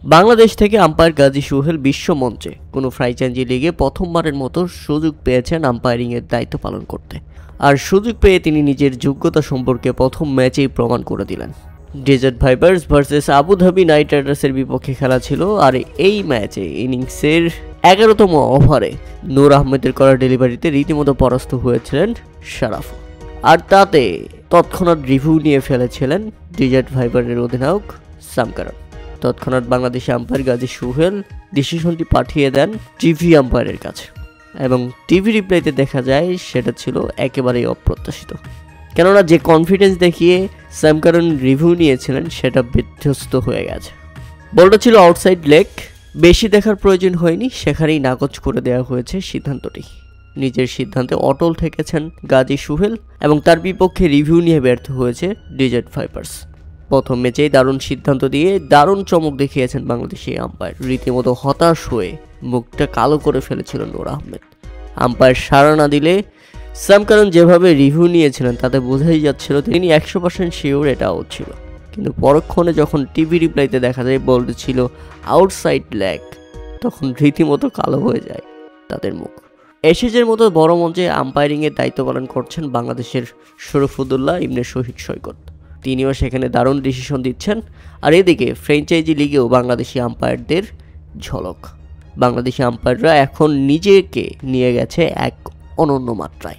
বাংলাদেশ থেকে আম্পায়ার গাজী সোহেল বিশ্ব মঞ্চে কোনো ফ্র্যাঞ্চাইজি লিগে প্রথমবারের মতো সুযোগ পেয়েছেন আম্পায়ারিংয়ের দায়িত্ব পালন করতে। আর সুযোগ পেয়ে তিনি নিজের যোগ্যতা সম্পর্কে প্রথম ম্যাচেই প্রমাণ করে দিলেন। Desert vipers versus Abu Dhabi knight রাইডার্সের বিপক্ষে খেলা ছিল। আর এই ম্যাচে ইনিংসের 11তম ওভারে নূর আহমেদের করা ডেলিভারিতে রীতিমতো পরাস্ত হয়েছিলেন শারাফ। আর তাতে তৎক্ষণাৎ রিভিউ নিয়ে ফেলেছিলেন ডেজার্ট ভাইপারের অধিনায়ক সাম কারান। তৎক্ষণাৎ বাংলাদেশি আম্পায়ার গাজী সোহেল ডিসিশনটি পাঠিয়ে দেন টিভি আম্পায়ারের কাছে, এবং টিভি রিপ্লাইতে দেখা যায় সেটা ছিল একেবারেই অপ্রত্যাশিত। কেননা যে কনফিডেন্স দেখিয়ে সাম কারান রিভিউ নিয়েছিলেন সেটা বিধ্বস্ত হয়ে গেছে। বলটা ছিল আউটসাইড লেগ, বেশি দেখার প্রয়োজন হয়নি, সেখানেই নাকচ করে দেওয়া হয়েছে সিদ্ধান্তটি। নিজের সিদ্ধান্তে অটল থেকেছেন গাজী সোহেল এবং তার বিপক্ষে রিভিউ নিয়ে ব্যর্থ হয়েছে ডেজার্ট ভাইপার্স। প্রথম ম্যাচেই দারুণ সিদ্ধান্ত দিয়ে দারুণ চমক দেখিয়েছেন বাংলাদেশি আম্পায়ার। রীতিমতো হতাশ হয়ে মুখটা কালো করে ফেলেছিল নূর আহমেদ। আম্পায়ার সাড়া না দিলে সাম কারান যেভাবে রিভিউ নিয়েছিলেন তাতে বোঝাই যাচ্ছিল তিনি 100% শিওর এটা আউট ছিল। কিন্তু পরক্ষণে যখন টিভি রিপ্লাইতে দেখা যায় বলটি ছিল আউটসাইড লেগ, তখন রীতিমতো কালো হয়ে যায় তাদের মুখ। এশিজের মতো বড় মঞ্চে আম্পায়ারিংয়ের দায়িত্ব পালন করছেন বাংলাদেশের শরীফুদ্দৌলা ইবনে শহীদ সৈকত। তিনিও সেখানে দারুণ ডিসিশন দিচ্ছেন। আর এদিকে ফ্র্যাঞ্চাইজি লিগেও বাংলাদেশি আম্পায়ারদের ঝলক। বাংলাদেশি আম্পায়াররা এখন নিজেকে নিয়ে গেছে এক অনন্য মাত্রায়।